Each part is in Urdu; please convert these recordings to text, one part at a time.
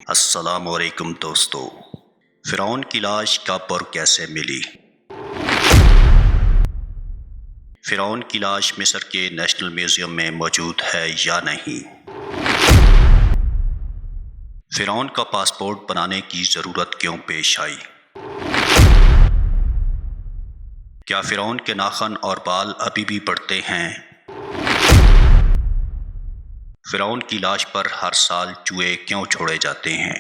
السلام علیکم دوستو، فرعون کی لاش کب اور کیسے ملی؟ فرعون کی لاش مصر کے نیشنل میوزیم میں موجود ہے یا نہیں؟ فرعون کا پاسپورٹ بنانے کی ضرورت کیوں پیش آئی؟ کیا فرعون کے ناخن اور بال ابھی بھی بڑھتے ہیں؟ فرعون کی لاش پر ہر سال چوہے کیوں چھوڑے جاتے ہیں؟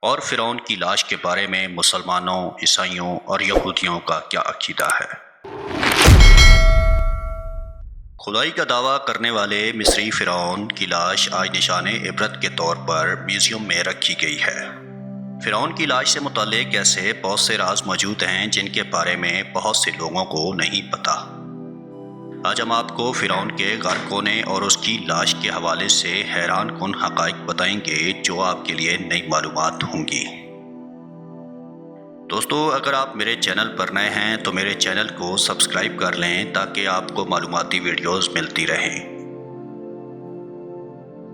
اور فرعون کی لاش کے بارے میں مسلمانوں، عیسائیوں اور یہودیوں کا کیا عقیدہ ہے؟ خدائی کا دعویٰ کرنے والے مصری فرعون کی لاش آج نشان عبرت کے طور پر میوزیم میں رکھی گئی ہے۔ فرعون کی لاش سے متعلق ایسے بہت سے راز موجود ہیں جن کے بارے میں بہت سے لوگوں کو نہیں پتہ۔ آج ہم آپ کو فرعون کے غرق ہونے اور اس کی لاش کے حوالے سے حیران کن حقائق بتائیں گے جو آپ کے لیے نئی معلومات ہوں گی۔ دوستو، اگر آپ میرے چینل پر نئے ہیں تو میرے چینل کو سبسکرائب کر لیں تاکہ آپ کو معلوماتی ویڈیوز ملتی رہیں۔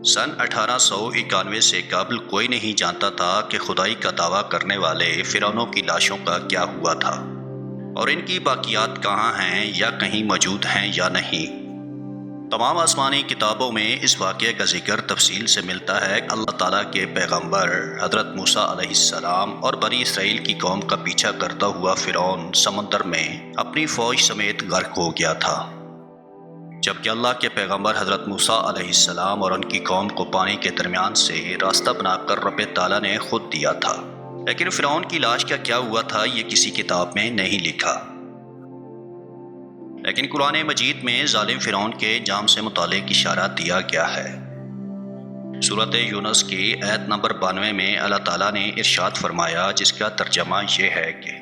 سن 1891 سے قبل کوئی نہیں جانتا تھا کہ خدائی کا دعویٰ کرنے والے فرعونوں کی لاشوں کا کیا ہوا تھا اور ان کی باقیات کہاں ہیں یا کہیں موجود ہیں یا نہیں۔ تمام آسمانی کتابوں میں اس واقعے کا ذکر تفصیل سے ملتا ہے کہ اللہ تعالیٰ کے پیغمبر حضرت موسیٰ علیہ السلام اور بنی اسرائیل کی قوم کا پیچھا کرتا ہوا فرعون سمندر میں اپنی فوج سمیت غرق ہو گیا تھا، جبکہ اللہ کے پیغمبر حضرت موسیٰ علیہ السلام اور ان کی قوم کو پانی کے درمیان سے راستہ بنا کر رب تعالیٰ نے خود دیا تھا۔ لیکن فرعون کی لاش کا کیا ہوا تھا یہ کسی کتاب میں نہیں لکھا، لیکن قرآن مجید میں ظالم فرعون کے انجام سے متعلق اشارہ دیا گیا ہے۔ سورۃ یونس کی آیت نمبر 92 میں اللہ تعالیٰ نے ارشاد فرمایا، جس کا ترجمہ یہ ہے کہ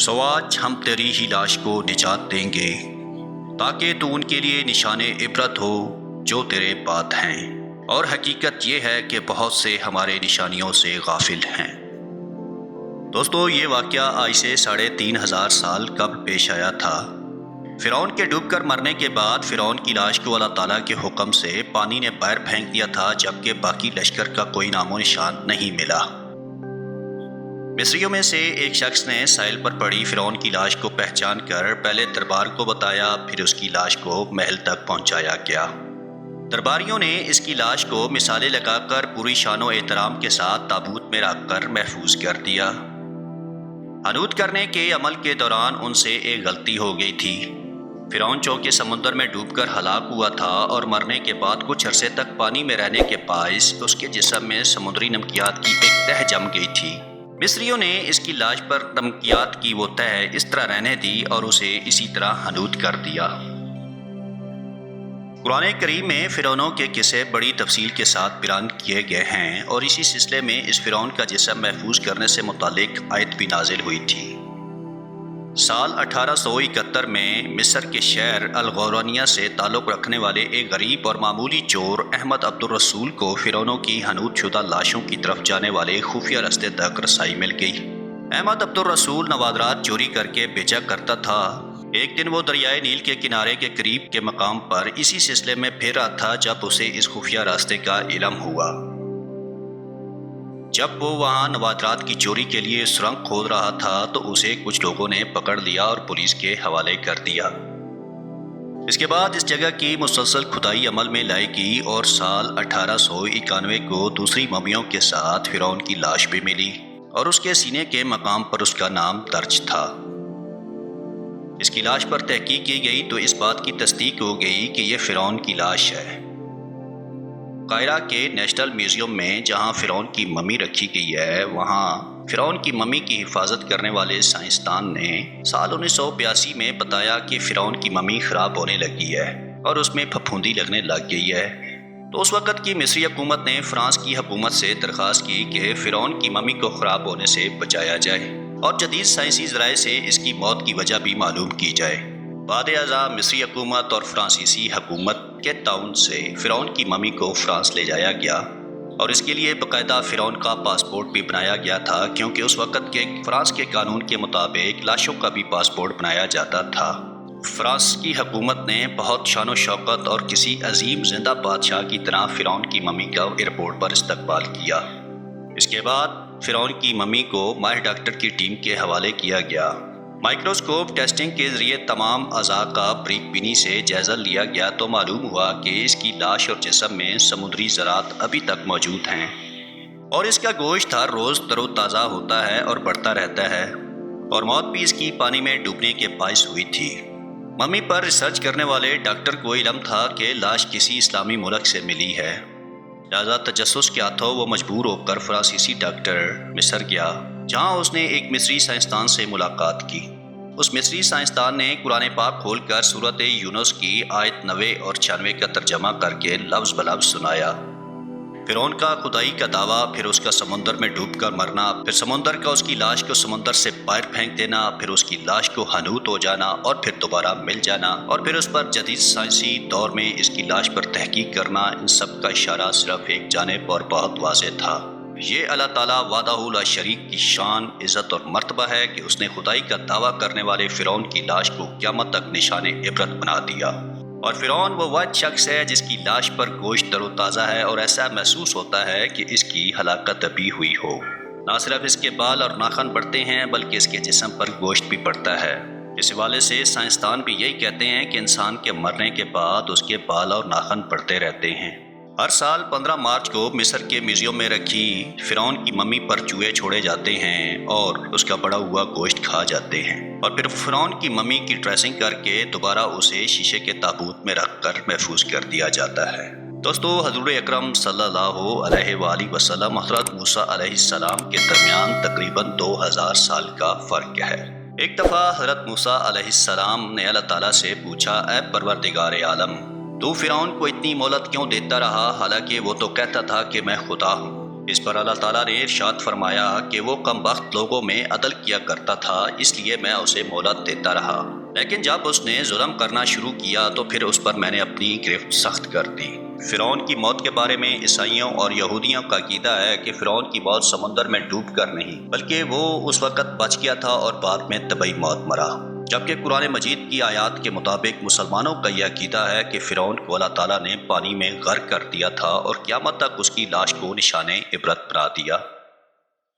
سو آج ہم تیری ہی لاش کو نجات دیں گے تاکہ تو ان کے لیے نشان عبرت ہو جو تیرے بعد ہیں، اور حقیقت یہ ہے کہ بہت سے ہمارے نشانیوں سے غافل ہیں۔ دوستو، یہ واقعہ آج سے 3500 سال قبل پیش آیا تھا۔ فرعون کے ڈوب کر مرنے کے بعد فرعون کی لاش کو اللہ تعالیٰ کے حکم سے پانی نے باہر پھینک دیا تھا، جبکہ باقی لشکر کا کوئی نام و نشان نہیں ملا۔ مصریوں میں سے ایک شخص نے ساحل پر پڑی فرعون کی لاش کو پہچان کر پہلے دربار کو بتایا، پھر اس کی لاش کو محل تک پہنچایا گیا۔ درباریوں نے اس کی لاش کو مثالیں لگا کر پوری شان و احترام کے ساتھ تابوت میں رکھ کر محفوظ کر دیا۔ حنوط کرنے کے عمل کے دوران ان سے ایک غلطی ہو گئی تھی۔ فرعون چونکہ سمندر میں ڈوب کر ہلاک ہوا تھا اور مرنے کے بعد کچھ عرصے تک پانی میں رہنے کے باعث اس کے جسم میں سمندری نمکیات کی ایک تہ جم گئی تھی۔ مصریوں نے اس کی لاش پر نمکیات کی وہ تہ اس طرح رہنے دی اور اسے اسی طرح حنوط کر دیا۔ قرآن کریم میں فرعونوں کے قصے بڑی تفصیل کے ساتھ بیان کیے گئے ہیں، اور اسی سلسلے میں اس فرعون کا جسم محفوظ کرنے سے متعلق آیت بھی نازل ہوئی تھی۔ سال 1871 میں مصر کے شہر الغورانیہ سے تعلق رکھنے والے ایک غریب اور معمولی چور احمد عبدالرسول کو فرعونوں کی حنوط شدہ لاشوں کی طرف جانے والے خفیہ راستے تک رسائی مل گئی۔ احمد عبدالرسول نوادرات چوری کر کے بیچا کرتا تھا۔ ایک دن وہ دریائے نیل کے کنارے کے قریب کے مقام پر اسی سلسلے میں پھر رہا تھا جب اسے اس خفیہ راستے کا علم ہوا۔ جب وہ وہاں نوادرات کی چوری کے لیے سرنگ کھود رہا تھا تو اسے کچھ لوگوں نے پکڑ لیا اور پولیس کے حوالے کر دیا۔ اس کے بعد اس جگہ کی مسلسل کھدائی عمل میں لائی گئی اور سال 1891 کو دوسری ممیوں کے ساتھ فرعون کی لاش بھی ملی، اور اس کے سینے کے مقام پر اس کا نام درج تھا۔ اس کی لاش پر تحقیق کی گئی تو اس بات کی تصدیق ہو گئی کہ یہ فرعون کی لاش ہے۔ قاہرہ کے نیشنل میوزیم میں جہاں فرعون کی ممی رکھی گئی ہے، وہاں فرعون کی ممی کی حفاظت کرنے والے سائنسدان نے سال 1982 میں بتایا کہ فرعون کی ممی خراب ہونے لگی ہے اور اس میں پھپھوندی لگنے لگ گئی ہے۔ تو اس وقت کی مصری حکومت نے فرانس کی حکومت سے درخواست کی کہ فرعون کی ممی کو خراب ہونے سے بچایا جائے اور جدید سائنسی ذرائع سے اس کی موت کی وجہ بھی معلوم کی جائے۔ بعد ازاں مصری حکومت اور فرانسیسی حکومت کے تعاون سے فرعون کی ممی کو فرانس لے جایا گیا، اور اس کے لیے باقاعدہ فرعون کا پاسپورٹ بھی بنایا گیا تھا، کیونکہ اس وقت کے فرانس کے قانون کے مطابق لاشوں کا بھی پاسپورٹ بنایا جاتا تھا۔ فرانس کی حکومت نے بہت شان و شوکت اور کسی عظیم زندہ بادشاہ کی طرح فرعون کی ممی کا ایئرپورٹ پر استقبال کیا۔ اس کے بعد فرعون کی ممی کو ماہر ڈاکٹر کی ٹیم کے حوالے کیا گیا۔ مائکروسکوپ ٹیسٹنگ کے ذریعے تمام اعضاء کا باریک بینی سے جائزہ لیا گیا تو معلوم ہوا کہ اس کی لاش اور جسم میں سمندری ذرات ابھی تک موجود ہیں اور اس کا گوشت ہر روز تر و تازہ ہوتا ہے اور بڑھتا رہتا ہے، اور موت بھی اس کی پانی میں ڈوبنے کے باعث ہوئی تھی۔ ممی پر ریسرچ کرنے والے ڈاکٹر کو علم تھا کہ لاش کسی اسلامی ملک سے ملی ہے، لہذا تجسس کے ہاتھوں وہ مجبور ہو کر فرانسیسی ڈاکٹر مصر گیا، جہاں اس نے ایک مصری سائنسدان سے ملاقات کی۔ اس مصری سائنسدان نے قرآن پاک کھول کر سورۃ یونس کی آیت 90 اور 96 کا ترجمہ کر کے لفظ بلفظ سنایا۔ فرعون کا خدائی کا دعویٰ، پھر اس کا سمندر میں ڈوب کر مرنا، پھر سمندر کا اس کی لاش کو سمندر سے باہر پھینک دینا، پھر اس کی لاش کو حنوط ہو جانا اور پھر دوبارہ مل جانا، اور پھر اس پر جدید سائنسی دور میں اس کی لاش پر تحقیق کرنا، ان سب کا اشارہ صرف ایک جانب اور بہت واضح تھا۔ یہ اللہ تعالیٰ وحدہ لا شریک کی شان، عزت اور مرتبہ ہے کہ اس نے خدائی کا دعویٰ کرنے والے فرعون کی لاش کو قیامت تک نشان عبرت بنا دیا، اور فرعون وہ واحد شخص ہے جس کی لاش پر گوشت تر و تازہ ہے اور ایسا محسوس ہوتا ہے کہ اس کی ہلاکت ابھی ہوئی ہو۔ نہ صرف اس کے بال اور ناخن بڑھتے ہیں بلکہ اس کے جسم پر گوشت بھی بڑھتا ہے۔ اس حوالے سے سائنسدان بھی یہی کہتے ہیں کہ انسان کے مرنے کے بعد اس کے بال اور ناخن بڑھتے رہتے ہیں۔ ہر سال 15 مارچ کو مصر کے میوزیم میں رکھی فرعون کی ممی پر چوہے چھوڑے جاتے ہیں اور اس کا بڑا ہوا گوشت کھا جاتے ہیں، اور پھر فرعون کی ممی کی ڈریسنگ کر کے دوبارہ اسے شیشے کے تابوت میں رکھ کر محفوظ کر دیا جاتا ہے۔ دوستو، حضور اکرم صلی اللہ علیہ وآلہ وسلم حضرت موسیٰ علیہ السلام کے درمیان تقریباً 2000 سال کا فرق ہے۔ ایک دفعہ حضرت موسیٰ علیہ السلام نے اللہ تعالیٰ سے پوچھا، اے پروردگار عالم، تو فرعون کو اتنی مہلت کیوں دیتا رہا، حالانکہ وہ تو کہتا تھا کہ میں خدا ہوں؟ اس پر اللہ تعالیٰ نے ارشاد فرمایا کہ وہ کم بخت لوگوں میں عدل کیا کرتا تھا، اس لیے میں اسے مہلت دیتا رہا، لیکن جب اس نے ظلم کرنا شروع کیا تو پھر اس پر میں نے اپنی گرفت سخت کر دی۔ فرعون کی موت کے بارے میں عیسائیوں اور یہودیوں کا عقیدہ ہے کہ فرعون کی موت سمندر میں ڈوب کر نہیں بلکہ وہ اس وقت بچ گیا تھا اور بعد میں طبعی موت مرا، جبکہ قرآن مجید کی آیات کے مطابق مسلمانوں کا یہ عقیدہ ہے کہ فرعون کو اللہ تعالیٰ نے پانی میں غرق کر دیا تھا اور قیامت تک اس کی لاش کو نشان عبرت بنا دیا۔